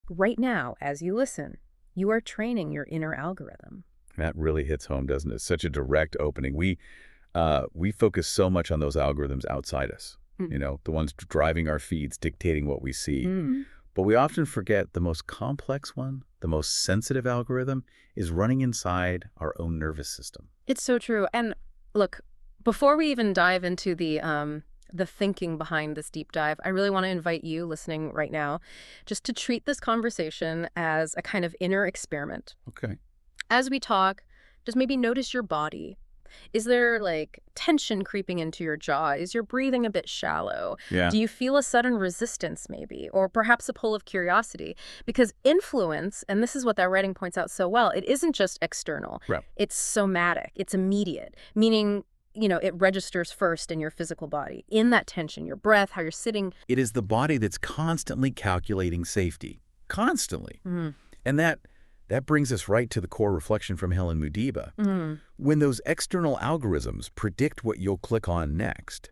Right now, as you listen, you are training your inner algorithm. That really hits home, doesn't it? Such a direct opening. We focus so much on those algorithms outside us, Mm. the ones driving our feeds, dictating what we see. Mm. But we often forget the most complex one, the most sensitive algorithm, is running inside our own nervous system. It's so true. And look, before we even dive into the thinking behind this deep dive, I really want to invite you listening right now just to treat this conversation as a kind of inner experiment. Okay. As we talk, just maybe notice your body. Is there like tension creeping into your jaw? Is your breathing a bit shallow? Yeah. Do you feel a sudden resistance maybe? Or perhaps a pull of curiosity? Because influence, and this is what that writing points out so well, it isn't just external. Right. It's somatic. It's immediate, meaning, it registers first in your physical body, in that tension, your breath, how you're sitting. It is the body that's constantly calculating safety. Constantly. Mm. And that brings us right to the core reflection from Helen Mudiba. Mm. When those external algorithms predict what you'll click on next,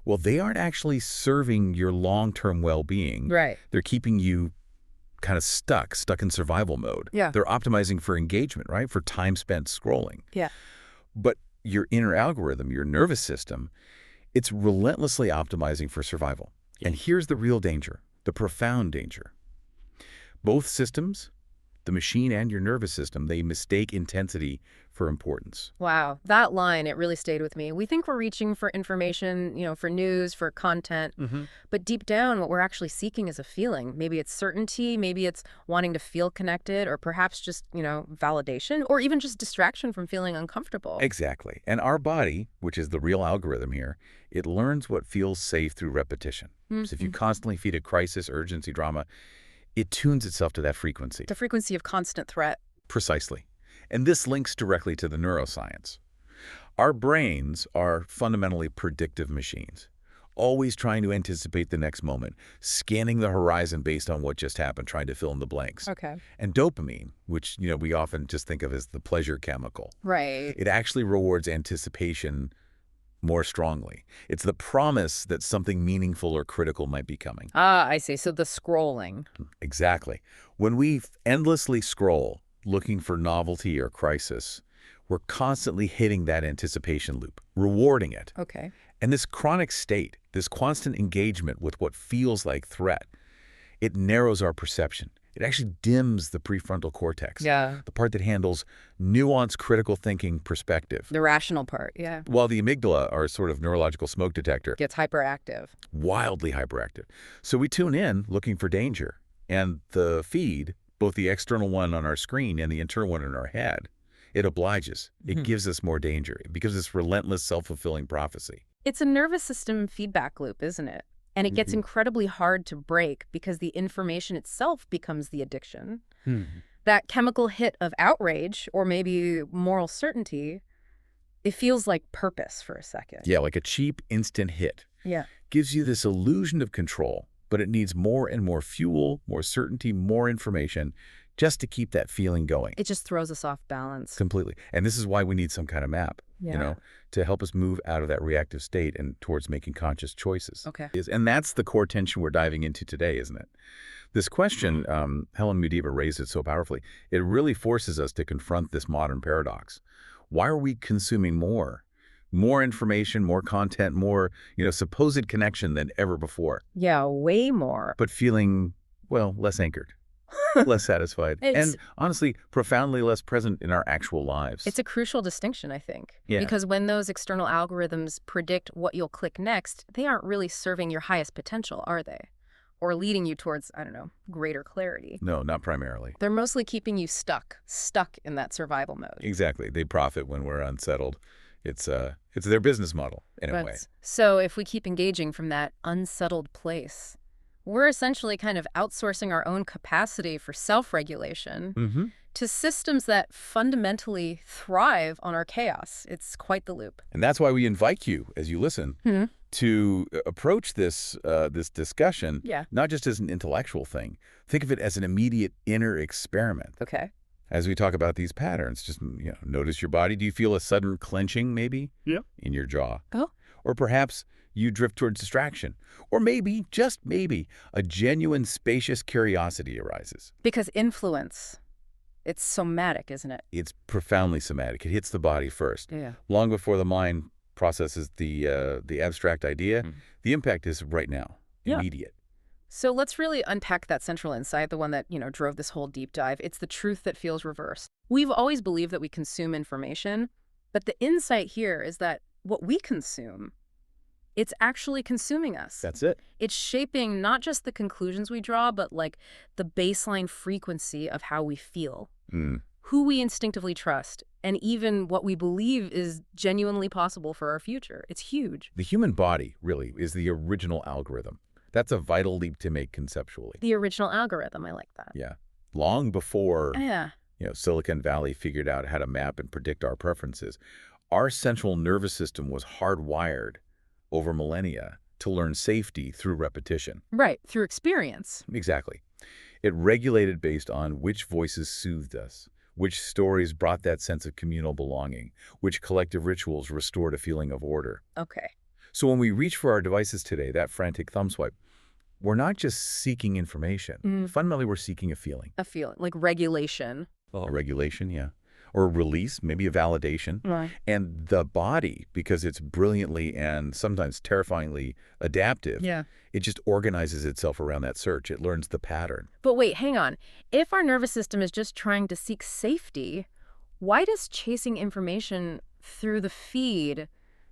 well, they aren't actually serving your long-term well-being. Right. They're keeping you kind of stuck in survival mode. Yeah. They're optimizing for engagement, right? For time spent scrolling. Yeah. But your inner algorithm, your nervous system, it's relentlessly optimizing for survival. And here's the real danger, the profound danger. Both systems, the machine and your nervous system, they mistake intensity for importance. Wow. That line, it really stayed with me. We think we're reaching for information, for news, for content. But deep down, what we're actually seeking is a feeling. Maybe it's certainty, maybe it's wanting to feel connected, or perhaps just, validation, or even just distraction from feeling uncomfortable. Exactly. And our body, which is the real algorithm here, it learns what feels safe through repetition. So if you constantly feed it crisis, urgency, drama, it tunes itself to that frequency. The frequency of constant threat. Precisely. And this links directly to the neuroscience. Our brains are fundamentally predictive machines, always trying to anticipate the next moment, scanning the horizon based on what just happened, trying to fill in the blanks. Okay. And dopamine, which we often just think of as the pleasure chemical, Right. it actually rewards anticipation more strongly. It's the promise that something meaningful or critical might be coming. Ah, I see. So the scrolling. Exactly. When we endlessly scroll, looking for novelty or crisis, we're constantly hitting that anticipation loop, rewarding it. Okay. And this chronic state, this constant engagement with what feels like threat, it narrows our perception. It actually dims the prefrontal cortex, Yeah. the part that handles nuanced critical thinking perspective. The rational part, yeah. While the amygdala, our sort of neurological smoke detector, Gets hyperactive. wildly hyperactive. So we tune in looking for danger. And the feed, both the external one on our screen and the internal one in our head, it obliges. It gives us more danger. It becomes this relentless self-fulfilling prophecy. It's a nervous system feedback loop, isn't it? And it gets incredibly hard to break because the information itself becomes the addiction. That chemical hit of outrage, or maybe moral certainty, it feels like purpose for a second. Yeah, like a cheap instant hit. Yeah. Gives you this illusion of control, but it needs more and more fuel, more certainty, more information just to keep that feeling going. It just throws us off balance. Completely. And this is why we need some kind of map, Yeah. to help us move out of that reactive state and towards making conscious choices. Okay. And that's the core tension we're diving into today, isn't it? This question, Helen Mudiba raised it so powerfully. It really forces us to confront this modern paradox. Why are we consuming more? More information, more content, more, supposed connection than ever before, Yeah, way more. but feeling, well, less anchored, less satisfied, It's- and honestly, profoundly less present in our actual lives. It's a crucial distinction, I think. Yeah. Because when those external algorithms predict what you'll click next, they aren't really serving your highest potential, are they? Or leading you towards, greater clarity. No, not primarily. They're mostly keeping you stuck in that survival mode. Exactly. They profit when we're unsettled. It's their business model in a way. So if we keep engaging from that unsettled place, we're essentially kind of outsourcing our own capacity for self-regulation to systems that fundamentally thrive on our chaos. It's quite the loop. And that's why we invite you, as you listen, to approach this discussion, not just as an intellectual thing. Think of it as an immediate inner experiment. Okay. As we talk about these patterns, just notice your body. Do you feel a sudden clenching, maybe? Yeah. In your jaw? Oh. Or perhaps you drift towards distraction. Or maybe, just maybe, a genuine spacious curiosity arises. Because influence, it's somatic, isn't it? It's profoundly somatic. It hits the body first. Yeah. Long before the mind processes the abstract idea, the impact is right now, Yeah. immediate. So let's really unpack that central insight, the one that, drove this whole deep dive. It's the truth that feels reversed. We've always believed that we consume information, but the insight here is that what we consume, it's actually consuming us. That's it. It's shaping not just the conclusions we draw, but like the baseline frequency of how we feel, who we instinctively trust, and even what we believe is genuinely possible for our future. It's huge. The human body, really, is the original algorithm. That's a vital leap to make conceptually. The original algorithm, I like that. Yeah. Long before Yeah. Silicon Valley figured out how to map and predict our preferences, our central nervous system was hardwired over millennia to learn safety through repetition. Right, through experience. Exactly. It regulated based on which voices soothed us, which stories brought that sense of communal belonging, which collective rituals restored a feeling of order. Okay. So when we reach for our devices today, that frantic thumb swipe, we're not just seeking information. Fundamentally, we're seeking a feeling. A feeling, like regulation. A regulation, yeah. Or a release, maybe a validation. Right. And the body, because it's brilliantly and sometimes terrifyingly adaptive, it just organizes itself around that search. It learns the pattern. But wait, hang on. If our nervous system is just trying to seek safety, why does chasing information through the feed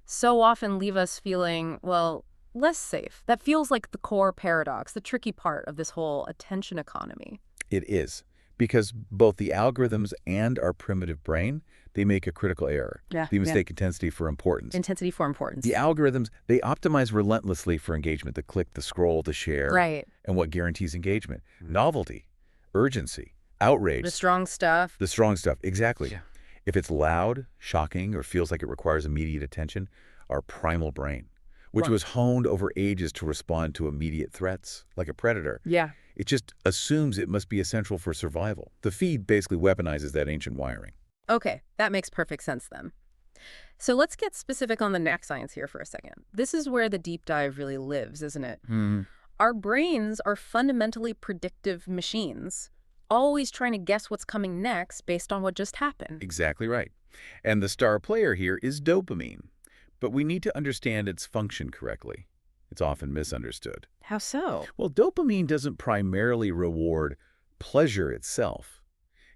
so often leave us feeling, well, less safe? That feels like the core paradox, the tricky part of this whole attention economy. It is. Because both the algorithms and our primitive brain, they make a critical error. The mistake intensity for importance. Intensity for importance. The algorithms, they optimize relentlessly for engagement, the click, the scroll, the share. Right. And what guarantees engagement? Novelty, urgency, outrage. The strong stuff. The strong stuff, exactly. Yeah. If it's loud, shocking, or feels like it requires immediate attention, our primal brain, which was honed over ages to respond to immediate threats, like a predator. Yeah. It just assumes it must be essential for survival. The feed basically weaponizes that ancient wiring. Okay, that makes perfect sense then. So let's get specific on the neck science here for a second. This is where the deep dive really lives, isn't it? Our brains are fundamentally predictive machines, always trying to guess what's coming next based on what just happened. Exactly right. And the star player here is dopamine. But we need to understand its function correctly. It's often misunderstood. How so? Well, dopamine doesn't primarily reward pleasure itself.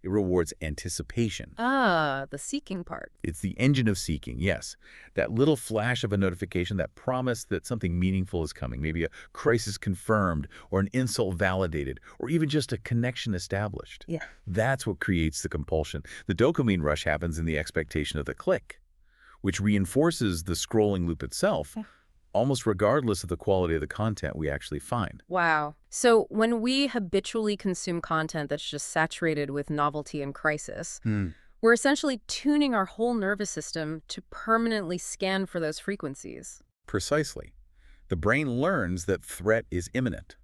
It rewards anticipation. Ah, the seeking part. It's the engine of seeking, yes. That little flash of a notification, that promise that something meaningful is coming, maybe a crisis confirmed or an insult validated or even just a connection established. Yeah. That's what creates the compulsion. The dopamine rush happens in the expectation of the click, which reinforces the scrolling loop itself, almost regardless of the quality of the content we actually find. Wow. So when we habitually consume content that's just saturated with novelty and crisis, we're essentially tuning our whole nervous system to permanently scan for those frequencies. Precisely. The brain learns that threat is imminent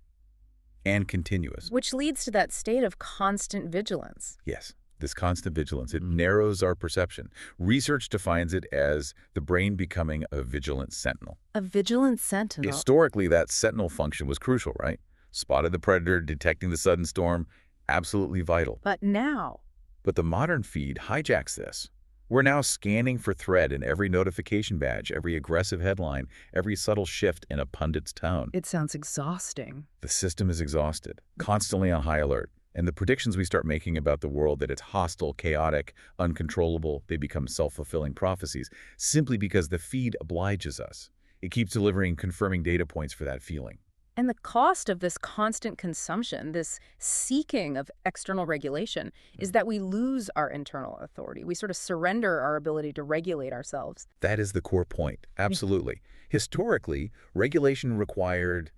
and continuous. Which leads to that state of constant vigilance. Yes. This constant vigilance, it narrows our perception. Research defines it as the brain becoming a vigilant sentinel. A vigilant sentinel. Historically, that sentinel function was crucial, right? Spotted the predator, detecting the sudden storm, absolutely vital. But now? But the modern feed hijacks this. We're now scanning for threat in every notification badge, every aggressive headline, every subtle shift in a pundit's tone. It sounds exhausting. The system is exhausted, constantly on high alert. And the predictions we start making about the world, that it's hostile, chaotic, uncontrollable, they become self-fulfilling prophecies simply because the feed obliges us. It keeps delivering confirming data points for that feeling. And the cost of this constant consumption, this seeking of external regulation, is that we lose our internal authority. We sort of surrender our ability to regulate ourselves. That is the core point. Absolutely. Historically, regulation required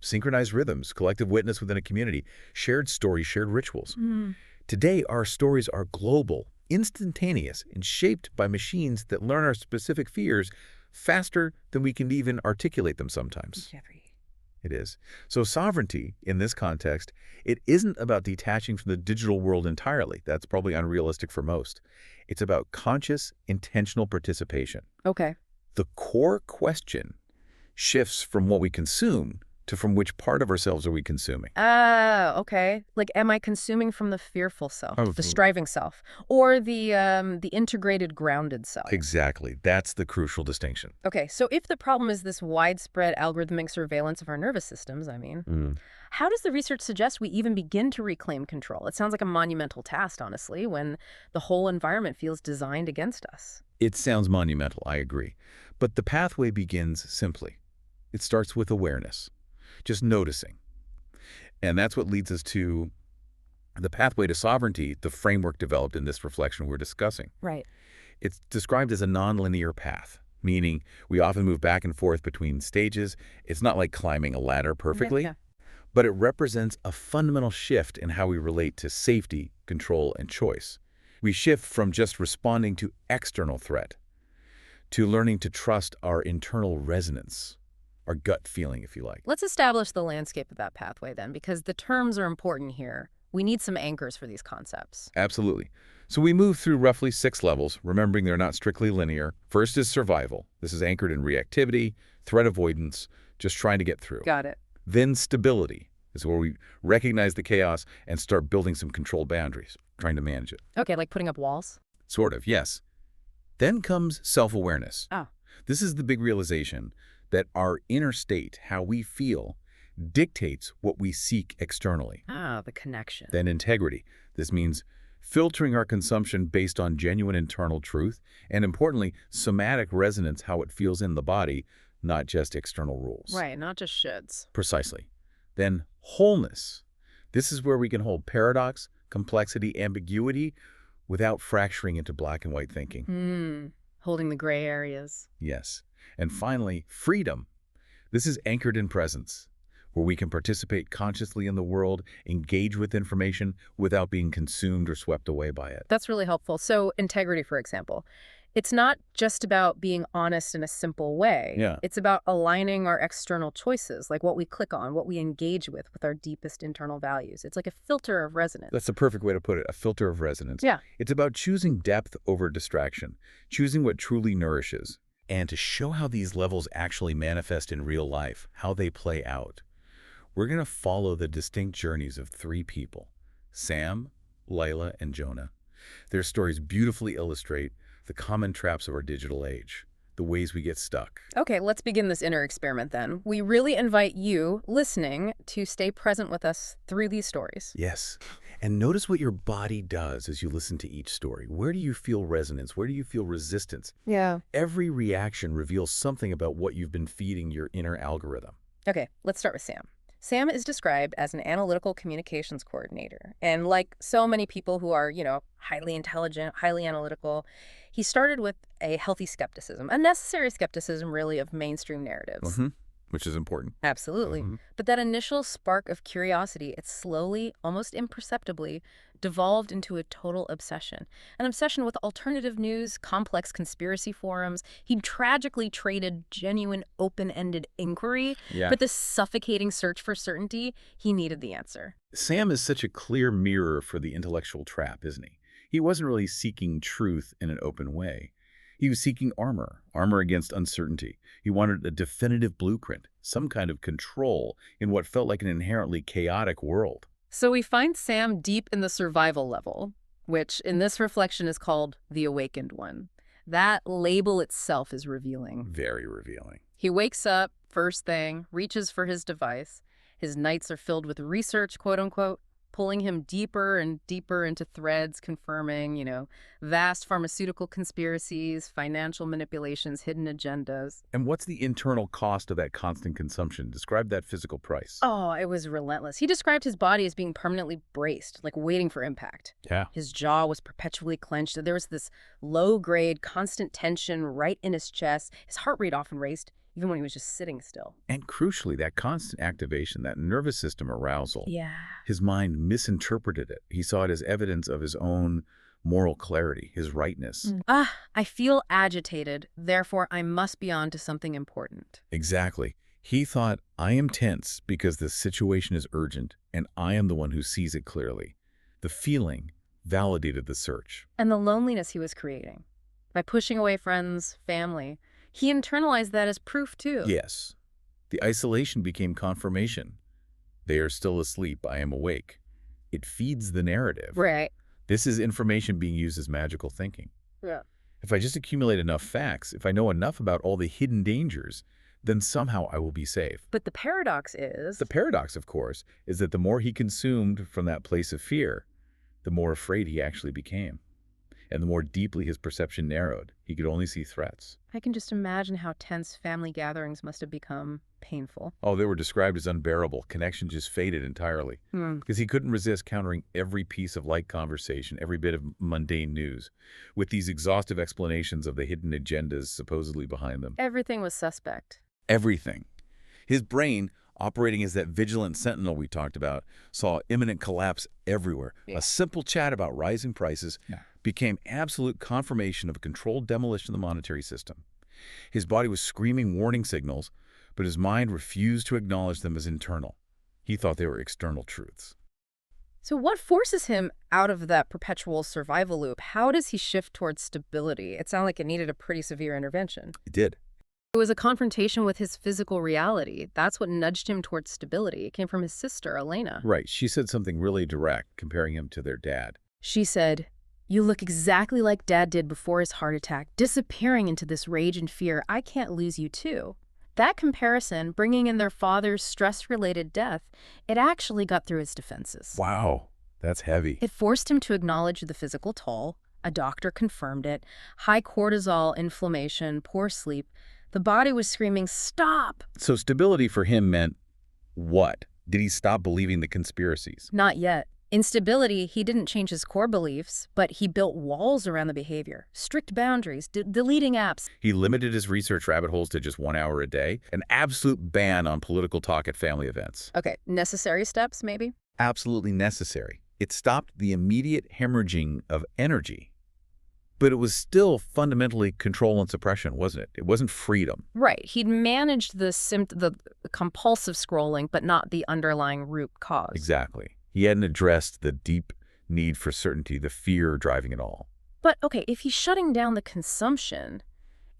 synchronized rhythms, collective witness within a community, shared stories, shared rituals. Today, our stories are global, instantaneous, and shaped by machines that learn our specific fears faster than we can even articulate them sometimes. It is. So sovereignty, in this context, it isn't about detaching from the digital world entirely. That's probably unrealistic for most. It's about conscious, intentional participation. Okay. The core question shifts from what we consume to from which part of ourselves are we consuming. Ah, okay. Like, am I consuming from the fearful self, Oh, the striving self, or the integrated, grounded self? exactly. That's the crucial distinction. Okay, so if the problem is this widespread algorithmic surveillance of our nervous systems, how does the research suggest we even begin to reclaim control? It sounds like a monumental task, honestly, when the whole environment feels designed against us. It sounds monumental, I agree. But the pathway begins simply. It starts with awareness, just noticing. And that's what leads us to the pathway to sovereignty, the framework developed in this reflection we're discussing. Right. It's described as a nonlinear path, meaning we often move back and forth between stages. It's not like climbing a ladder perfectly, Yeah. but it represents a fundamental shift in how we relate to safety, control, and choice. We shift from just responding to external threat to learning to trust our internal resonance, our gut feeling, if you like. Let's establish the landscape of that pathway then, because the terms are important here. We need some anchors for these concepts. Absolutely. So we move through roughly 6 levels, remembering they're not strictly linear. First is survival. This is anchored in reactivity, threat avoidance, just trying to get through. Got it. Then stability is where we recognize the chaos and start building some controlled boundaries, trying to manage it. Okay, like putting up walls? Sort of, yes. Then comes self-awareness. Ah. This is the big realization that our inner state, how we feel, dictates what we seek externally. Ah, the connection. Then integrity. This means filtering our consumption based on genuine internal truth, and importantly, somatic resonance, how it feels in the body, not just external rules. Right, not just shoulds. Precisely. Then wholeness. This is where we can hold paradox, complexity, ambiguity without fracturing into black and white thinking. Holding the gray areas. Yes. And finally, freedom. This is anchored in presence, where we can participate consciously in the world, engage with information without being consumed or swept away by it. That's really helpful. So integrity, for example. It's not just about being honest in a simple way. Yeah. It's about aligning our external choices, like what we click on, what we engage with our deepest internal values. It's like a filter of resonance. That's the perfect way to put it, a filter of resonance. Yeah. It's about choosing depth over distraction, choosing what truly nourishes. And to show how these levels actually manifest in real life, how they play out, we're going to follow the distinct journeys of 3 people, Sam, Layla, and Jonah. Their stories beautifully illustrate the common traps of our digital age, the ways we get stuck. Okay, let's begin this inner experiment then. We really invite you, listening, to stay present with us through these stories. Yes. And notice what your body does as you listen to each story. Where do you feel resonance? Where do you feel resistance? Yeah. Every reaction reveals something about what you've been feeding your inner algorithm. Okay, let's start with Sam. Sam is described as an analytical communications coordinator. And like so many people who are, highly intelligent, highly analytical, he started with a healthy skepticism, a necessary skepticism, really, of mainstream narratives. Which is important. Absolutely. But that initial spark of curiosity, it slowly, almost imperceptibly, devolved into a total obsession. An obsession with alternative news, complex conspiracy forums. He tragically traded genuine open-ended inquiry for this suffocating search for certainty. He needed the answer. Sam is such a clear mirror for the intellectual trap, isn't he? He wasn't really seeking truth in an open way. He was seeking armor against uncertainty. He wanted a definitive blueprint, some kind of control in what felt like an inherently chaotic world. So we find Sam deep in the survival level, which in this reflection is called the awakened one. That label itself is revealing. Very revealing. He wakes up, first thing, reaches for his device. His nights are filled with research, quote unquote, pulling him deeper and deeper into threads, confirming, vast pharmaceutical conspiracies, financial manipulations, hidden agendas. And what's the internal cost of that constant consumption? Describe that physical price. Oh, it was relentless. He described his body as being permanently braced, like waiting for impact. Yeah. His jaw was perpetually clenched. There was this low-grade, constant tension right in his chest. His heart rate often raced, even when he was just sitting still. And crucially, that constant activation, that nervous system arousal. Yeah. His mind misinterpreted it. He saw it as evidence of his own moral clarity, his rightness. I feel agitated, therefore I must be on to something important. Exactly. He thought, I am tense because the situation is urgent, and I am the one who sees it clearly. The feeling validated the search. And the loneliness he was creating. By pushing away friends, family, He internalized that as proof, too. Yes. The isolation became confirmation. They are still asleep, I am awake. It feeds the narrative. Right. This is information being used as magical thinking. Yeah. If I just accumulate enough facts, if I know enough about all the hidden dangers, then somehow I will be safe. But the paradox is... The paradox, of course, is that the more he consumed from that place of fear, the more afraid he actually became. And the more deeply his perception narrowed, he could only see threats. I can just imagine how tense family gatherings must have become painful. Oh, they were described as unbearable. Connection just faded entirely. Because he couldn't resist countering every piece of light conversation, every bit of mundane news, with these exhaustive explanations of the hidden agendas supposedly behind them. Everything was suspect. Everything. His brain, operating as that vigilant sentinel we talked about, saw imminent collapse everywhere. Yeah. A simple chat about rising prices became absolute confirmation of a controlled demolition of the monetary system. His body was screaming warning signals, but his mind refused to acknowledge them as internal. He thought they were external truths. So what forces him out of that perpetual survival loop? How does he shift towards stability? It sounded like it needed a pretty severe intervention. It did. It was a confrontation with his physical reality. That's what nudged him towards stability. It came from his sister, Elena. Right. She said something really direct, comparing him to their dad. She said, "You look exactly like Dad did before his heart attack, disappearing into this rage and fear. I can't lose you too." That comparison, bringing in their father's stress-related death, it actually got through his defenses. Wow, that's heavy. It forced him to acknowledge the physical toll. A doctor confirmed it. High cortisol, inflammation, poor sleep. The body was screaming, "Stop!" So stability for him meant what? Did he stop believing the conspiracies? Not yet. In stability, he didn't change his core beliefs, but he built walls around the behavior, strict boundaries, deleting apps. He limited his research rabbit holes to just 1 hour a day, an absolute ban on political talk at family events. Okay, necessary steps, maybe? Absolutely necessary. It stopped the immediate hemorrhaging of energy. But it was still fundamentally control and suppression, wasn't it? It wasn't freedom. Right. He'd managed the compulsive scrolling, but not the underlying root cause. Exactly. He hadn't addressed the deep need for certainty, the fear driving it all. But, okay, if he's shutting down the consumption,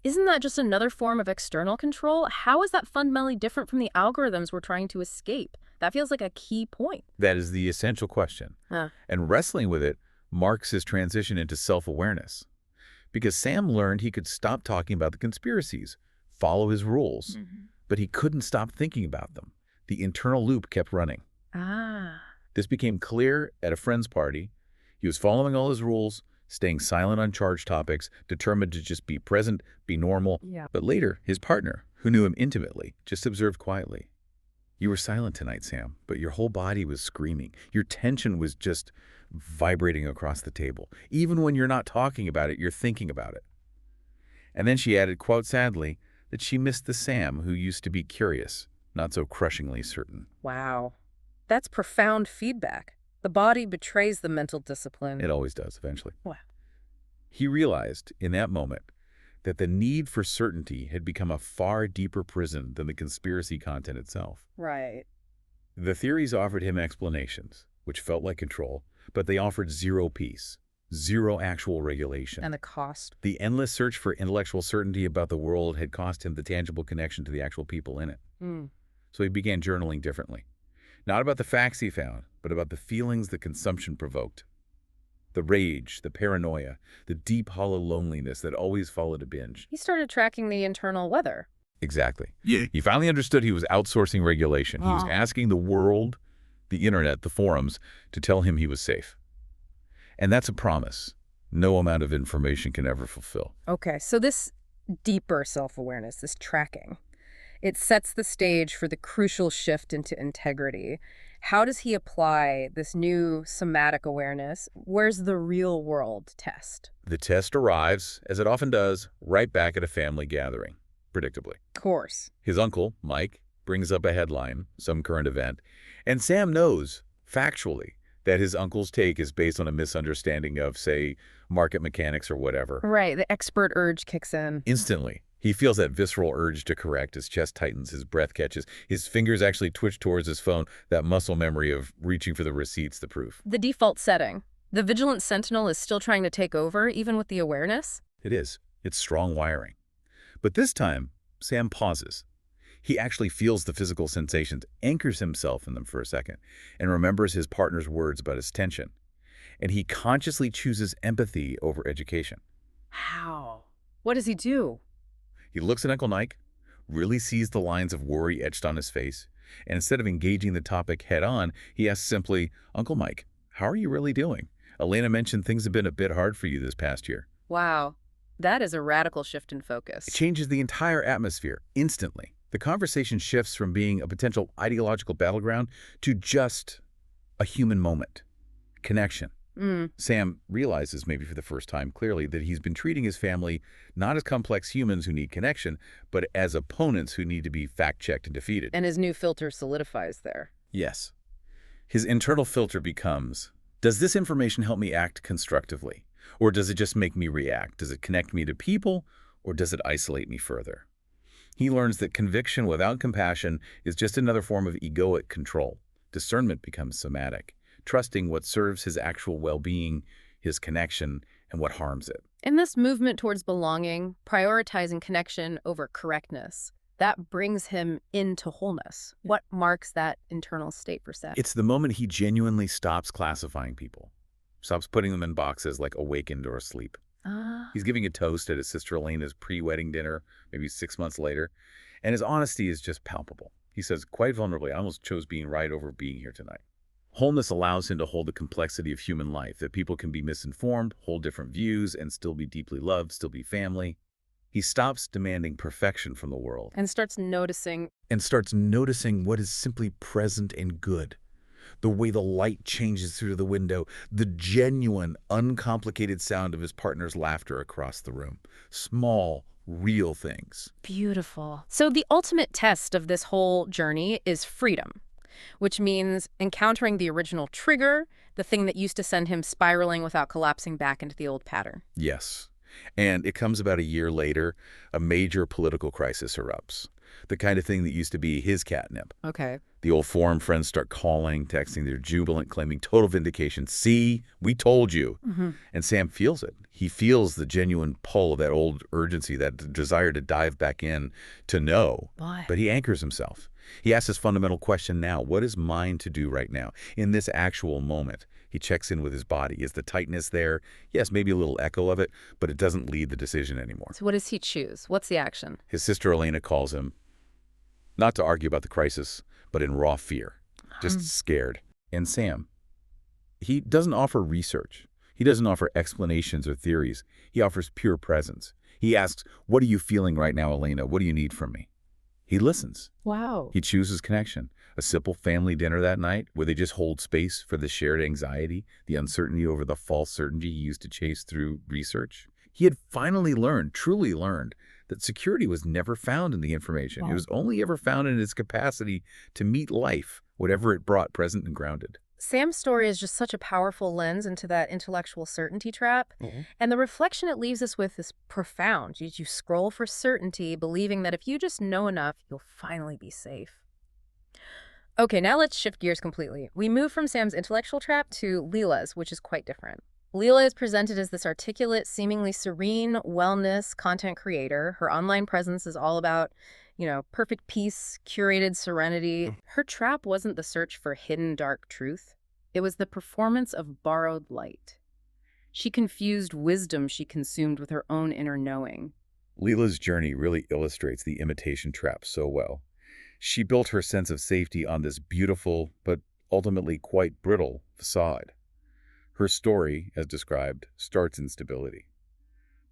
isn't that just another form of external control? How is that fundamentally different from the algorithms we're trying to escape? That feels like a key point. That is the essential question. And wrestling with it marks his transition into self-awareness. Because Sam learned he could stop talking about the conspiracies, follow his rules, but he couldn't stop thinking about them. The internal loop kept running. This became clear at a friend's party. He was following all his rules, staying silent on charged topics, determined to just be present, be normal. But later, his partner, who knew him intimately, just observed quietly. "You were silent tonight, Sam, but your whole body was screaming. Your tension was just vibrating across the table. Even when you're not talking about it, you're thinking about it." And then she added, quite sadly, that she missed the Sam who used to be curious, not so crushingly certain. Wow. That's profound feedback. The body betrays the mental discipline. It always does, eventually. Wow. He realized, in that moment, that the need for certainty had become a far deeper prison than the conspiracy content itself. Right. The theories offered him explanations, which felt like control, but they offered zero peace, zero actual regulation. And the cost. The endless search for intellectual certainty about the world had cost him the tangible connection to the actual people in it. So he began journaling differently. Not about the facts he found, but about the feelings the consumption provoked. The rage, the paranoia, the deep, hollow loneliness that always followed a binge. He started tracking the internal weather. Exactly. He finally understood he was outsourcing regulation. He was asking the world, the internet, the forums, to tell him he was safe. And that's a promise no amount of information can ever fulfill. Okay, so this deeper self-awareness, this tracking, it sets the stage for the crucial shift into integrity. How does he apply this new somatic awareness? Where's the real-world test? The test arrives, as it often does, right back at a family gathering, predictably. Of course. His uncle, Mike, brings up a headline, some current event, and Sam knows, factually, that his uncle's take is based on a misunderstanding of, say, market mechanics or whatever. Right, the expert urge kicks in. Instantly, he feels that visceral urge to correct. His chest tightens, his breath catches, his fingers actually twitch towards his phone, that muscle memory of reaching for the receipts, the proof. The default setting. The vigilant sentinel is still trying to take over, even with the awareness? It is. It's strong wiring. But this time, Sam pauses. He actually feels the physical sensations, anchors himself in them for a second, and remembers his partner's words about his tension. And he consciously chooses empathy over education. How? What does he do? He looks at Uncle Mike, really sees the lines of worry etched on his face, and instead of engaging the topic head-on, he asks simply, "Uncle Mike, how are you really doing? Elena mentioned things have been a bit hard for you this past year." Wow. That is a radical shift in It focus. changes the entire atmosphere instantly. The conversation shifts from being a potential ideological battleground to just a human moment, connection. Mm. Sam realizes, maybe for the first time clearly, that he's been treating his family not as complex humans who need connection, but as opponents who need to be fact-checked and defeated. And his new filter solidifies there. Yes. His internal filter becomes, does this information help me act constructively? Or does it just make me react? Does it connect me to people? Or does it isolate me further? He learns that conviction without compassion is just another form of egoic control. Discernment becomes somatic, trusting what serves his actual well-being, his connection, and what harms it. In this movement towards belonging, prioritizing connection over correctness, that brings him into wholeness. What marks that internal state for Seth? It's the moment he genuinely stops classifying people, stops putting them in boxes like awakened or asleep. Ah. He's giving a toast at his sister Elena's pre-wedding dinner, maybe 6 months later, and his honesty is just palpable. He says, quite vulnerably, "I almost chose being right over being here tonight." Wholeness allows him to hold the complexity of human life, that people can be misinformed, hold different views, and still be deeply loved, still be family. He stops demanding perfection from the world And starts noticing. and starts noticing what is simply present and good. The way the light changes through the window, the genuine, uncomplicated sound of his partner's laughter across the room. Small, real things. Beautiful. So the ultimate test of this whole journey is freedom, which means encountering the original trigger, the thing that used to send him spiraling without collapsing back into the old pattern. Yes. And it comes about a year later, a major political crisis erupts. The kind of thing that used to be his catnip. Okay. The old forum friends start calling, texting, they're jubilant, claiming total vindication. "See, we told you." And Sam feels it. He feels the genuine pull of that old urgency, that desire to dive back in, to know. Why? But he anchors himself. He asks his fundamental question now: what is mine to do right now, in this actual moment? He checks in with his body. Is the tightness there? Yes, maybe a little echo of it, but it doesn't lead the decision anymore. So what does he choose? What's the action? His sister Elena calls him, not to argue about the crisis, but in raw fear, just scared. And Sam, he doesn't offer research. He doesn't offer explanations or theories. He offers pure presence. He asks, "What are you feeling right now, Elena? What do you need from me?" He listens. Wow. He chooses connection. A simple family dinner that night where they just hold space for the shared anxiety, the uncertainty over the false certainty he used to chase through research. He had finally learned, truly learned, that security was never found in the information. It was only ever found in its capacity to meet life, whatever it brought, present and grounded. Sam's story is just such a powerful lens into that intellectual certainty trap. And the reflection it leaves us with is profound. You scroll for certainty, believing that if you just know enough, you'll finally be safe. Okay, now let's shift gears completely. We move from Sam's intellectual trap to Leela's, which is quite different. Leela is presented as this articulate, seemingly serene wellness content creator. Her online presence is all about, perfect peace, curated serenity. Her trap wasn't the search for hidden dark truth. It was the performance of borrowed light. She confused wisdom she consumed with her own inner knowing. Leela's journey really illustrates the imitation trap so well. She built her sense of safety on this beautiful, but ultimately quite brittle facade. Her story, as described, starts in stability.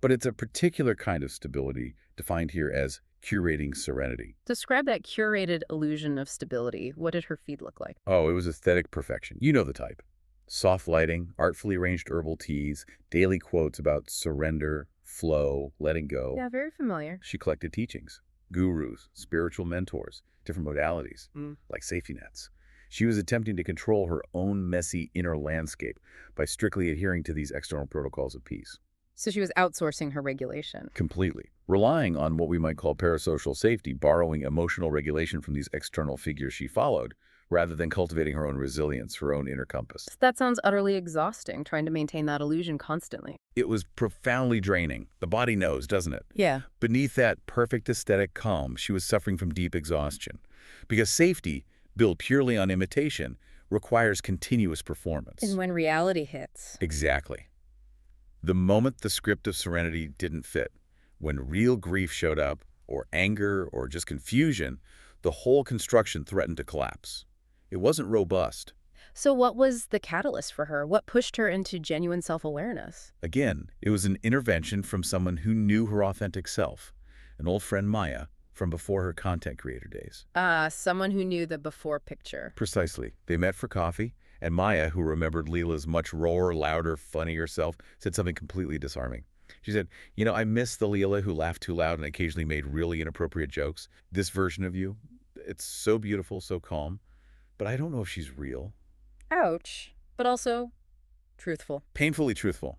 But it's a particular kind of stability defined here as curating serenity. Describe that curated illusion of stability. What did her feed look like? Oh, it was aesthetic perfection. You know the type. Soft lighting, artfully arranged herbal teas, daily quotes about surrender, flow, letting go. Yeah, very familiar. She collected teachings, gurus, spiritual mentors, different modalities, like safety nets. She was attempting to control her own messy inner landscape by strictly adhering to these external protocols of peace. So she was outsourcing her regulation. Completely. Relying on what we might call parasocial safety, borrowing emotional regulation from these external figures she followed, rather than cultivating her own resilience, her own inner compass. That sounds utterly exhausting, trying to maintain that illusion constantly. It was profoundly draining. The body knows, doesn't it? Yeah. Beneath that perfect aesthetic calm, she was suffering from deep exhaustion. Because safety, built purely on imitation, requires continuous performance. And when reality hits. Exactly. The moment the script of Serenity didn't fit, when real grief showed up, or anger, or just confusion, the whole construction threatened to collapse. It wasn't robust. So what was the catalyst for her? What pushed her into genuine self-awareness? Again, it was an intervention from someone who knew her authentic self, an old friend Maya from before her content creator days. Someone who knew the before picture. Precisely. They met for coffee, and Maya, who remembered Leela's much rawer, louder, funnier self, said something completely disarming. She said, "You know, I miss the Leela who laughed too loud and occasionally made really inappropriate jokes. This version of you, it's so beautiful, so calm, but I don't know if she's real." Ouch. But also truthful. Painfully truthful.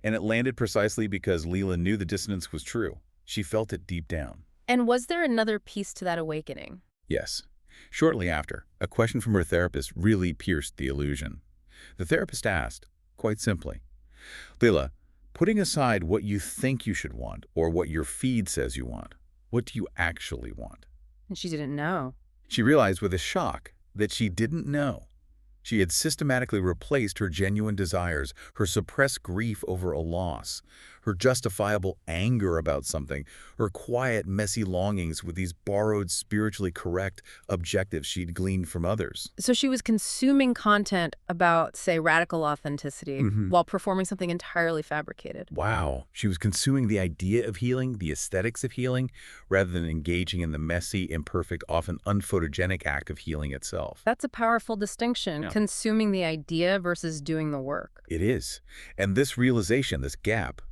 And it landed precisely because Leela knew the dissonance was true. She felt it deep down. And was there another piece to that awakening? Yes. Shortly after, a question from her therapist really pierced the illusion. The therapist asked, quite simply, "Leela, putting aside what you think you should want or what your feed says you want, what do you actually want?" And she didn't know. She realized with a shock that she didn't know. She had systematically replaced her genuine desires, her suppressed grief over a loss, her justifiable anger about something, her quiet, messy longings with these borrowed, spiritually correct objectives she'd gleaned from others. So she was consuming content about, say, radical authenticity while performing something entirely fabricated. Wow. She was consuming the idea of healing, the aesthetics of healing, rather than engaging in the messy, imperfect, often unphotogenic act of healing itself. That's a powerful distinction, consuming the idea versus doing the work. It is. And this realization, this gap,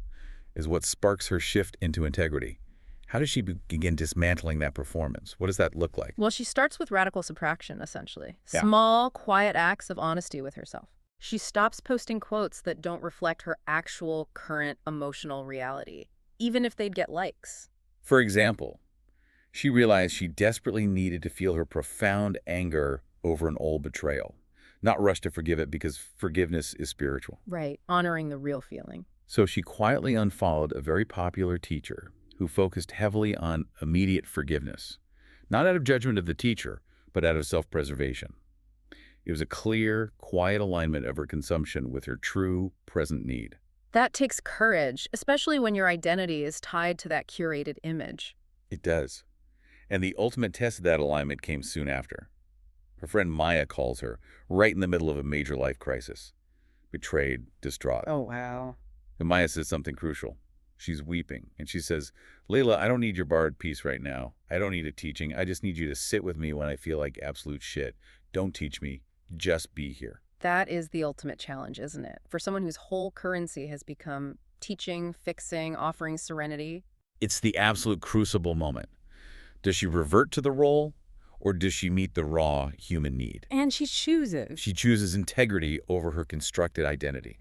is what sparks her shift into integrity. How does she begin dismantling that performance? What does that look like? Well, she starts with radical subtraction, essentially. Yeah. Small, quiet acts of honesty with herself. She stops posting quotes that don't reflect her actual, current emotional reality, even if they'd get likes. For example, she realized she desperately needed to feel her profound anger over an old betrayal, not rush to forgive it because forgiveness is spiritual. Right, honoring the real feeling. So she quietly unfollowed a very popular teacher who focused heavily on immediate forgiveness, not out of judgment of the teacher, but out of self-preservation. It was a clear, quiet alignment of her consumption with her true, present need. That takes courage, especially when your identity is tied to that curated image. It does. And the ultimate test of that alignment came soon after. Her friend Maya calls her, right in the middle of a major life crisis. Betrayed, distraught. Oh, wow. And Maya says something crucial. She's weeping, and she says, "Leila, I don't need your borrowed peace right now. I don't need a teaching. I just need you to sit with me when I feel like absolute shit. Don't teach me. Just be here." That is the ultimate challenge, isn't it? For someone whose whole currency has become teaching, fixing, offering serenity. It's the absolute crucible moment. Does she revert to the role, or does she meet the raw human need? And she chooses. She chooses integrity over her constructed identity.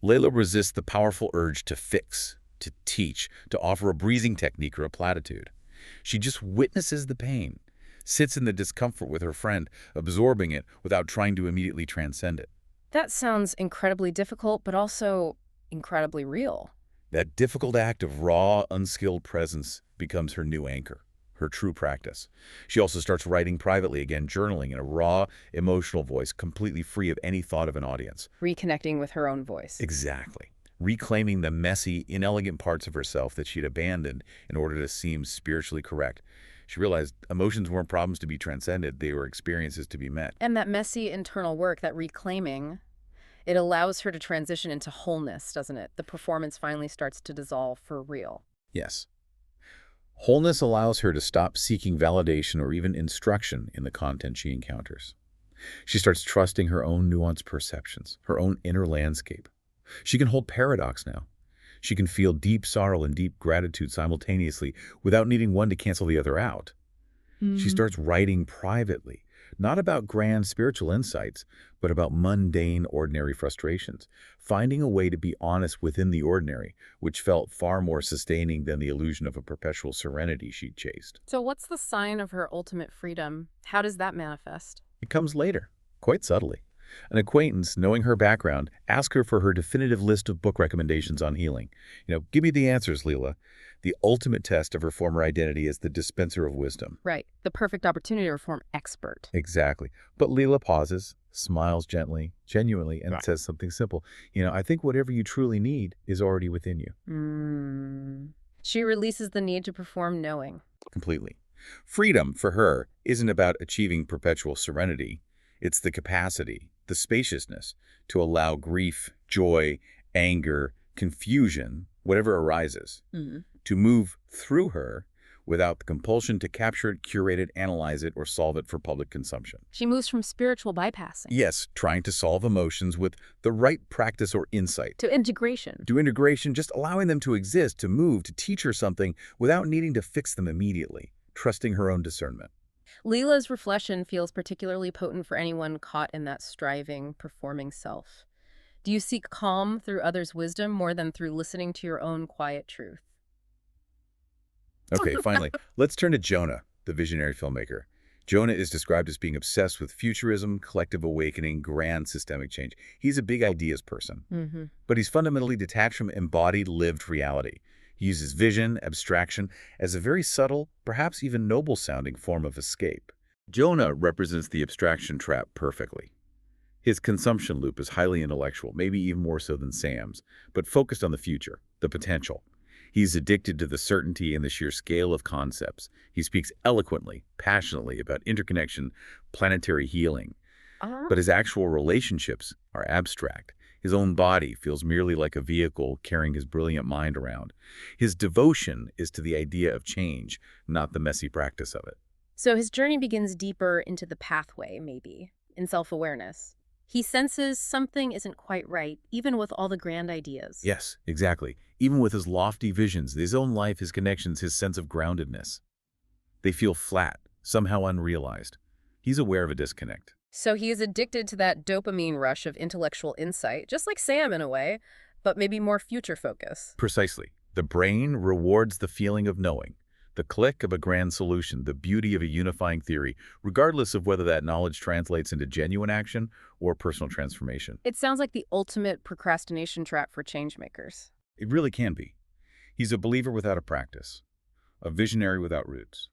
Layla resists the powerful urge to fix, to teach, to offer a breathing technique or a platitude. She just witnesses the pain, sits in the discomfort with her friend, absorbing it without trying to immediately transcend it. That sounds incredibly difficult, but also incredibly real. That difficult act of raw, unskilled presence becomes her new anchor, her true practice. She also starts writing privately again, journaling in a raw, emotional voice, completely free of any thought of an audience. Reconnecting with her own voice. Exactly. Reclaiming the messy, inelegant parts of herself that she'd abandoned in order to seem spiritually correct. She realized emotions weren't problems to be transcended, they were experiences to be met. And that messy internal work, that reclaiming, it allows her to transition into wholeness, doesn't it? The performance finally starts to dissolve for real. Yes. Wholeness allows her to stop seeking validation or even instruction in the content she encounters. She starts trusting her own nuanced perceptions, her own inner landscape. She can hold paradox now. She can feel deep sorrow and deep gratitude simultaneously without needing one to cancel the other out. She starts writing privately, Not about grand spiritual insights, but about mundane, ordinary frustrations. Finding a way to be honest within the ordinary, which felt far more sustaining than the illusion of a perpetual serenity she'd chased. So what's the sign of her ultimate freedom? How does that manifest? It comes later, quite subtly. An acquaintance, knowing her background, asked her for her definitive list of book recommendations on healing. Give me the answers, Leela. The ultimate test of her former identity as the dispenser of wisdom. Right. The perfect opportunity to reform expert. Exactly. But Leela pauses, smiles gently, genuinely, and says something simple. I think whatever you truly need is already within you. She releases the need to perform knowing. Completely. Freedom, for her, isn't about achieving perpetual serenity. It's the capacity, the spaciousness, to allow grief, joy, anger, confusion, whatever arises, to move through her without the compulsion to capture it, curate it, analyze it, or solve it for public consumption. She moves from spiritual bypassing. Yes, trying to solve emotions with the right practice or insight. To integration. To integration, just allowing them to exist, to move, to teach her something without needing to fix them immediately, trusting her own discernment. Leela's reflection feels particularly potent for anyone caught in that striving, performing self. Do you seek calm through others' wisdom more than through listening to your own quiet truth? Okay, finally, let's turn to Jonah, the visionary filmmaker. Jonah is described as being obsessed with futurism, collective awakening, grand systemic change. He's a big ideas person, but he's fundamentally detached from embodied, lived reality. He uses vision, abstraction, as a very subtle, perhaps even noble-sounding form of escape. Jonah represents the abstraction trap perfectly. His consumption loop is highly intellectual, maybe even more so than Sam's, but focused on the future, the potential. He's addicted to the certainty and the sheer scale of concepts. He speaks eloquently, passionately about interconnection, planetary healing. But his actual relationships are abstract. His own body feels merely like a vehicle carrying his brilliant mind around. His devotion is to the idea of change, not the messy practice of it. So his journey begins deeper into the pathway, maybe, in self-awareness. He senses something isn't quite right, even with all the grand ideas. Yes, exactly. Even with his lofty visions, his own life, his connections, his sense of groundedness. They feel flat, somehow unrealized. He's aware of a disconnect. So he is addicted to that dopamine rush of intellectual insight, just like Sam in a way, but maybe more future focus. Precisely. The brain rewards the feeling of knowing, the click of a grand solution, the beauty of a unifying theory, regardless of whether that knowledge translates into genuine action or personal transformation. It sounds like the ultimate procrastination trap for changemakers. It really can be. He's a believer without a practice, a visionary without roots.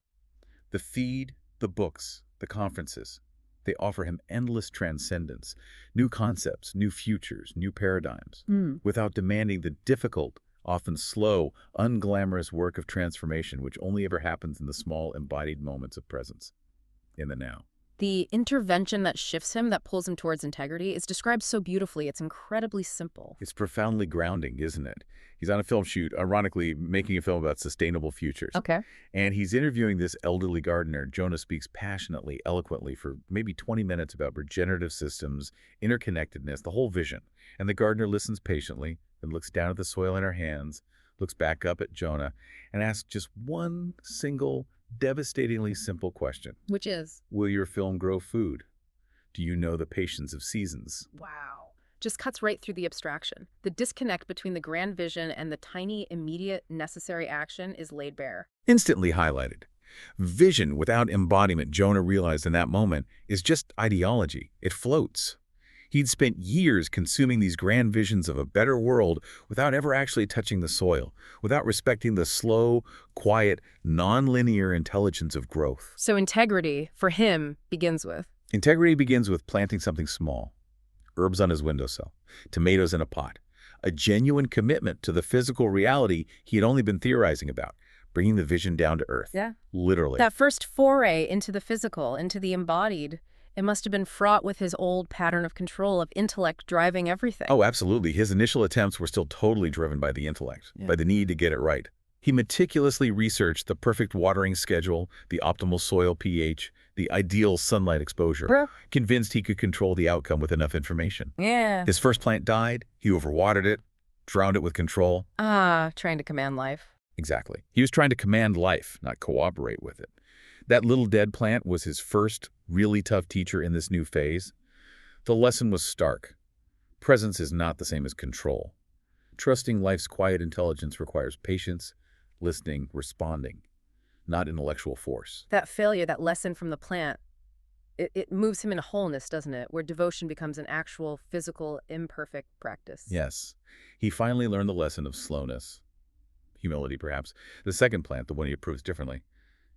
The feed, the books, the conferences, they offer him endless transcendence, new concepts, new futures, new paradigms, without demanding the difficult, often slow, unglamorous work of transformation which only ever happens in the small embodied moments of presence, in the now. The intervention that shifts him, that pulls him towards integrity, is described so beautifully. It's incredibly simple. It's profoundly grounding, isn't it? He's on a film shoot, ironically, making a film about sustainable futures. Okay. And he's interviewing this elderly gardener. Jonah speaks passionately, eloquently for maybe 20 minutes about regenerative systems, interconnectedness, the whole vision. And the gardener listens patiently, then looks down at the soil in her hands, looks back up at Jonah, and asks just one single, devastatingly simple question. Which is? Will your film grow food? Do you know the patience of seasons? Wow. Just cuts right through the abstraction. The disconnect between the grand vision and the tiny, immediate, necessary action is laid bare. Instantly highlighted. Vision without embodiment, Jonah realized in that moment, is just ideology. It floats. He'd spent years consuming these grand visions of a better world without ever actually touching the soil, without respecting the slow, quiet, non-linear intelligence of growth. So integrity, for him, begins with? Integrity begins with planting something small. Herbs on his windowsill, tomatoes in a pot, a genuine commitment to the physical reality he had only been theorizing about, bringing the vision down to earth. Yeah. Literally. That first foray into the physical, into the embodied, it must have been fraught with his old pattern of control, of intellect driving everything. Oh, absolutely. His initial attempts were still totally driven by the intellect, by the need to get it right. He meticulously researched the perfect watering schedule, the optimal soil pH, the ideal sunlight exposure, convinced he could control the outcome with enough information. Yeah. His first plant died, he overwatered it, drowned it with control. Trying to command life. Exactly. He was trying to command life, not cooperate with it. That little dead plant was his first really tough teacher in this new phase? The lesson was stark. Presence is not the same as control. Trusting life's quiet intelligence requires patience, listening, responding, not intellectual force. That failure, that lesson from the plant, it moves him in wholeness, doesn't it? Where devotion becomes an actual, physical, imperfect practice. Yes, he finally learned the lesson of slowness. Humility, perhaps. The second plant, the one he approves differently,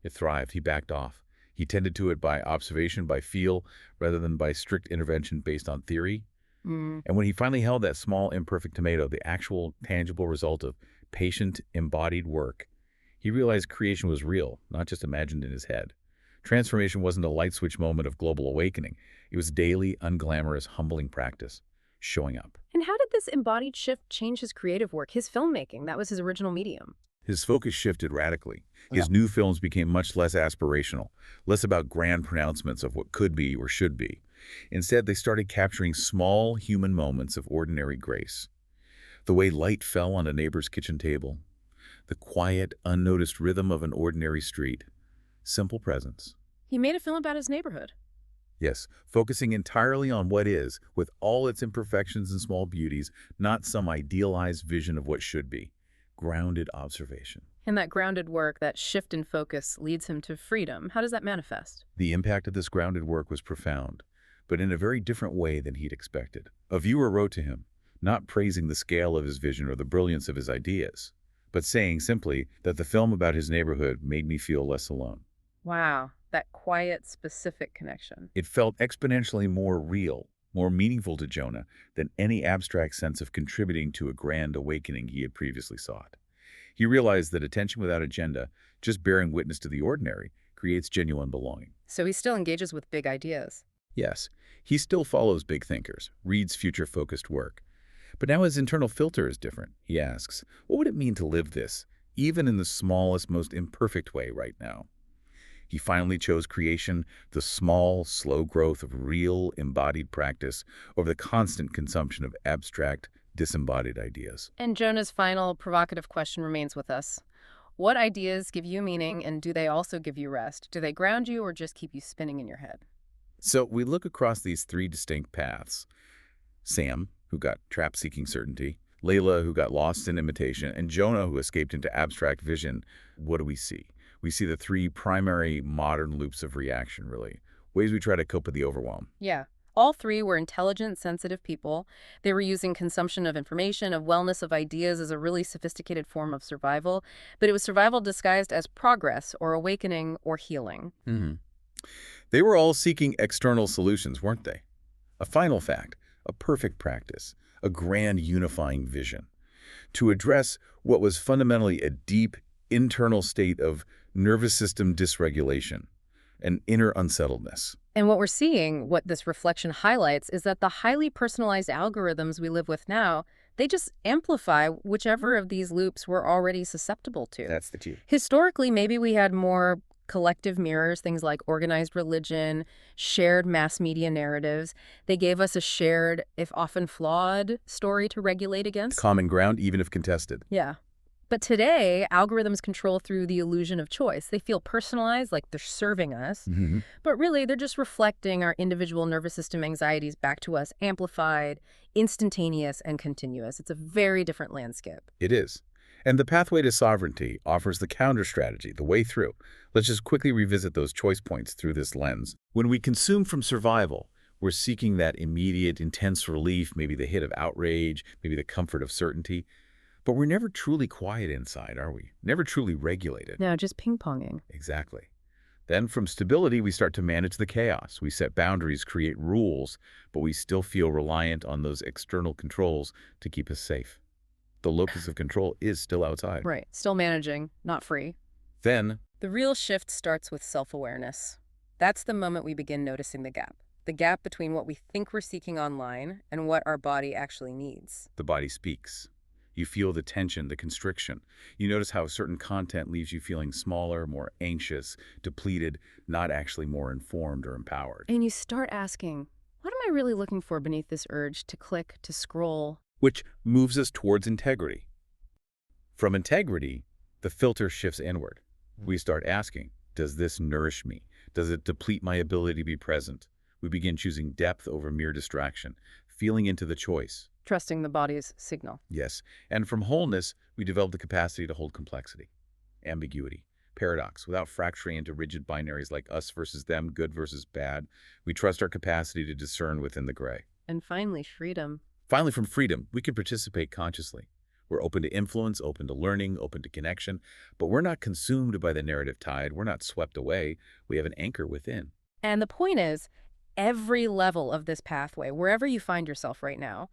it thrived. He backed off. He tended to it by observation, by feel, rather than by strict intervention based on theory. Mm. And when he finally held that small, imperfect tomato, the actual, tangible result of patient, embodied work, he realized creation was real, not just imagined in his head. Transformation wasn't a light switch moment of global awakening. It was daily, unglamorous, humbling practice, showing up. And how did this embodied shift change his creative work, his filmmaking? That was his original medium. His focus shifted radically. His new films became much less aspirational, less about grand pronouncements of what could be or should be. Instead, they started capturing small human moments of ordinary grace. The way light fell on a neighbor's kitchen table, the quiet, unnoticed rhythm of an ordinary street. Simple presence. He made a film about his neighborhood. Yes, focusing entirely on what is, with all its imperfections and small beauties, not some idealized vision of what should be. Grounded observation. And that grounded work, that shift in focus, leads him to freedom. How does that manifest? The impact of this grounded work was profound, but in a very different way than he'd expected. A viewer wrote to him, not praising the scale of his vision or the brilliance of his ideas, but saying simply that the film about his neighborhood made me feel less alone. Wow, that quiet, specific connection. It felt exponentially more real, more meaningful to Jonah than any abstract sense of contributing to a grand awakening he had previously sought. He realized that attention without agenda, just bearing witness to the ordinary, creates genuine belonging. So he still engages with big ideas. Yes, he still follows big thinkers, reads future-focused work. But now his internal filter is different. He asks, what would it mean to live this, even in the smallest, most imperfect way right now? He finally chose creation, the small, slow growth of real, embodied practice, over the constant consumption of abstract, disembodied ideas. And Jonah's final provocative question remains with us. What ideas give you meaning, and do they also give you rest? Do they ground you or just keep you spinning in your head? So we look across these three distinct paths. Sam, who got trapped seeking certainty, Layla, who got lost in imitation, and Jonah, who escaped into abstract vision. What do we see? We see the three primary modern loops of reaction, really. Ways we try to cope with the overwhelm. Yeah. All three were intelligent, sensitive people. They were using consumption of information, of wellness, of ideas as a really sophisticated form of survival. But it was survival disguised as progress or awakening or healing. They were all seeking external solutions, weren't they? A final fact, a perfect practice, a grand unifying vision. To address what was fundamentally a deep, internal state of nervous system dysregulation, an inner unsettledness. And what we're seeing, what this reflection highlights, is that the highly personalized algorithms we live with now, they just amplify whichever of these loops we're already susceptible to. That's the key. Historically, maybe we had more collective mirrors, things like organized religion, shared mass media narratives. They gave us a shared, if often flawed, story to regulate against. Common ground, even if contested. Yeah. But today, algorithms control through the illusion of choice. They feel personalized, like they're serving us, but really they're just reflecting our individual nervous system anxieties back to us, amplified, instantaneous, and continuous. It's a very different landscape. It is. And the pathway to sovereignty offers the counter strategy, the way through. Let's just quickly revisit those choice points through this lens. When we consume from survival, we're seeking that immediate, intense relief, maybe the hit of outrage, maybe the comfort of certainty. But we're never truly quiet inside, are we? Never truly regulated. No, just ping-ponging. Exactly. Then from stability, we start to manage the chaos. We set boundaries, create rules, but we still feel reliant on those external controls to keep us safe. The locus of control is still outside. Right. Still managing, not free. Then The real shift starts with self-awareness. That's the moment we begin noticing the gap between what we think we're seeking online and what our body actually needs. the body speaks. You feel the tension, the constriction. You notice how certain content leaves you feeling smaller, more anxious, depleted, not actually more informed or empowered. And you start asking, what am I really looking for beneath this urge to click, to scroll? Which moves us towards integrity. From integrity, the filter shifts inward. We start asking, does this nourish me? Does it deplete my ability to be present? We begin choosing depth over mere distraction, feeling into the choice. Trusting the body's signal. Yes. And from wholeness, we develop the capacity to hold complexity, ambiguity, paradox, without fracturing into rigid binaries like us versus them, good versus bad. We trust our capacity to discern within the gray. And finally, freedom. Finally, from freedom, we can participate consciously. We're open to influence, open to learning, open to connection, but we're not consumed by the narrative tide. We're not swept away. We have an anchor within. And the point is, every level of this pathway, wherever you find yourself right now,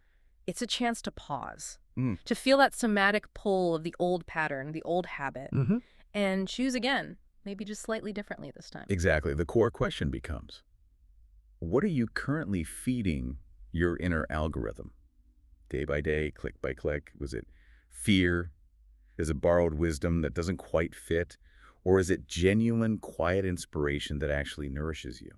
it's a chance to pause, Mm. to feel that somatic pull of the old pattern, the old habit, and choose again, maybe just slightly differently this time. Exactly. The core question becomes, what are you currently feeding your inner algorithm? Day by day, click by click? Was it fear? Is it borrowed wisdom that doesn't quite fit? Or is it genuine, quiet inspiration that actually nourishes you?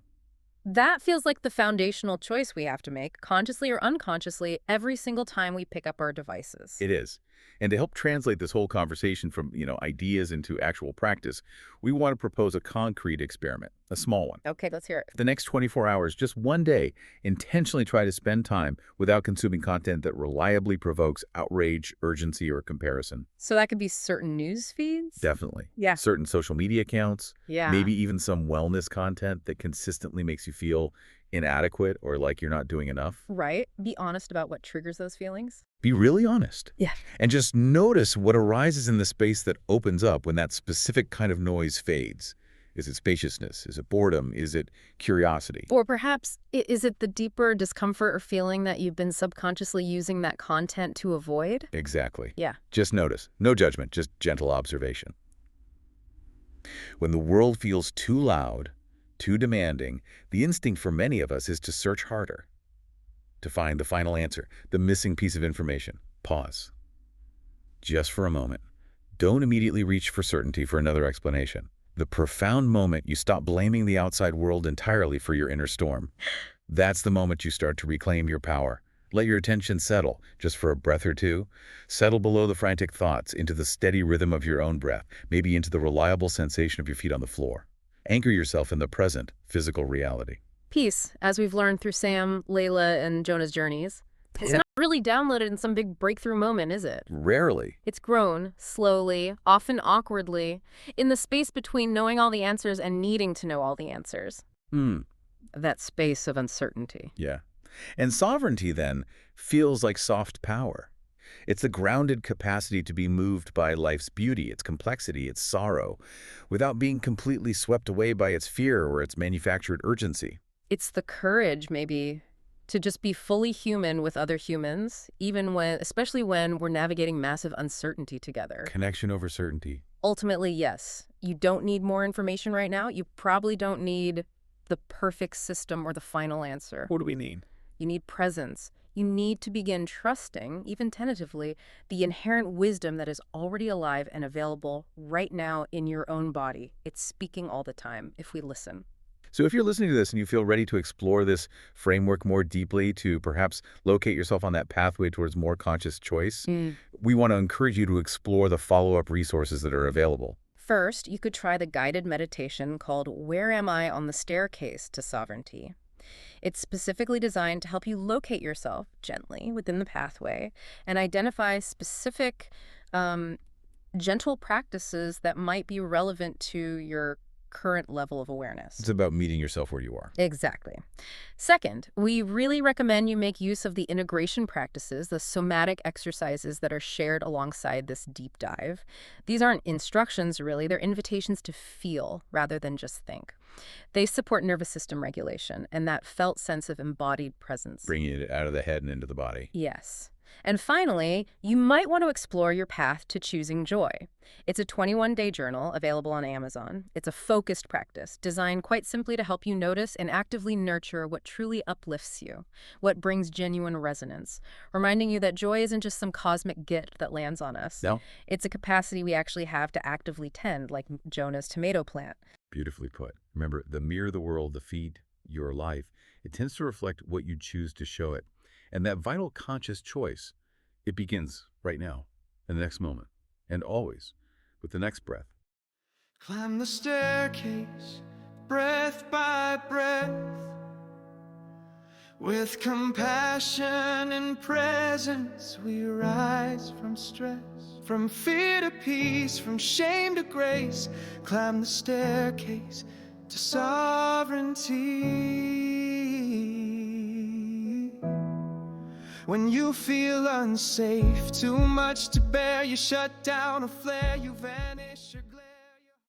That feels like the foundational choice we have to make, consciously or unconsciously, every single time we pick up our devices. It is. And to help translate this whole conversation from, ideas into actual practice, we want to propose a concrete experiment, a small one. Okay, let's hear it. The next 24 hours, just one day, intentionally try to spend time without consuming content that reliably provokes outrage, urgency, or comparison. So that could be certain news feeds? Definitely. Yeah. Certain social media accounts, Yeah. maybe even some wellness content that consistently makes you feel inadequate or like you're not doing enough. Right? Be honest about what triggers those feelings. Be really honest. Yeah. And just notice what arises in the space that opens up when that specific kind of noise fades. Is it spaciousness? Is it boredom? Is it curiosity? Or perhaps, is it the deeper discomfort or feeling that you've been subconsciously using that content to avoid? Exactly. Yeah. Just notice. No judgment, just gentle observation. When the world feels too loud, too demanding, the instinct for many of us is to search harder, to find the final answer, the missing piece of information. Pause. Just for a moment. Don't immediately reach for certainty for another explanation. The profound moment you stop blaming the outside world entirely for your inner storm. That's the moment you start to reclaim your power. Let your attention settle, just for a breath or two. Settle below the frantic thoughts, into the steady rhythm of your own breath, maybe into the reliable sensation of your feet on the floor. Anchor yourself in the present, physical reality. Peace, as we've learned through Sam, Layla, and Jonah's journeys, it's not really downloaded in some big breakthrough moment, is it? Rarely. It's grown, slowly, often awkwardly, in the space between knowing all the answers and needing to know all the answers. That space of uncertainty. Yeah. And sovereignty, then, feels like soft power. It's the grounded capacity to be moved by life's beauty, its complexity, its sorrow, without being completely swept away by its fear or its manufactured urgency. It's the courage, maybe, to just be fully human with other humans, especially when we're navigating massive uncertainty together. Connection over certainty. Ultimately, yes. You don't need more information right now. You probably don't need the perfect system or the final answer. What do we need? You need presence. You need to begin trusting, even tentatively, the inherent wisdom that is already alive and available right now in your own body. It's speaking all the time if we listen. So if you're listening to this and you feel ready to explore this framework more deeply, to perhaps locate yourself on that pathway towards more conscious choice, we want to encourage you to explore the follow-up resources that are available. First, you could try the guided meditation called Where Am I on the Staircase to Sovereignty? It's specifically designed to help you locate yourself gently within the pathway and identify specific gentle practices that might be relevant to your current level of awareness. It's about meeting yourself where you are. Exactly. Second, we really recommend you make use of the integration practices, the somatic exercises that are shared alongside this deep dive. These aren't instructions, really. They're invitations to feel rather than just think. They support nervous system regulation and that felt sense of embodied presence. Bringing it out of the head and into the body. Yes. And finally, you might want to explore your path to choosing joy. It's a 21-day journal available on Amazon. It's a focused practice designed quite simply to help you notice and actively nurture what truly uplifts you, what brings genuine resonance, reminding you that joy isn't just some cosmic gift that lands on us. No. It's a capacity we actually have to actively tend, like Jonah's tomato plant. Beautifully put. Remember, the mirror of the world, the feed, your life, it tends to reflect what you choose to show it. And that vital conscious choice, it begins right now, in the next moment, and always with the next breath. Climb the staircase, breath by breath. With compassion and presence, we rise from stress, from fear to peace, from shame to grace, climb the staircase to sovereignty. When you feel unsafe, too much to bear, you shut down a flare, you vanish, you're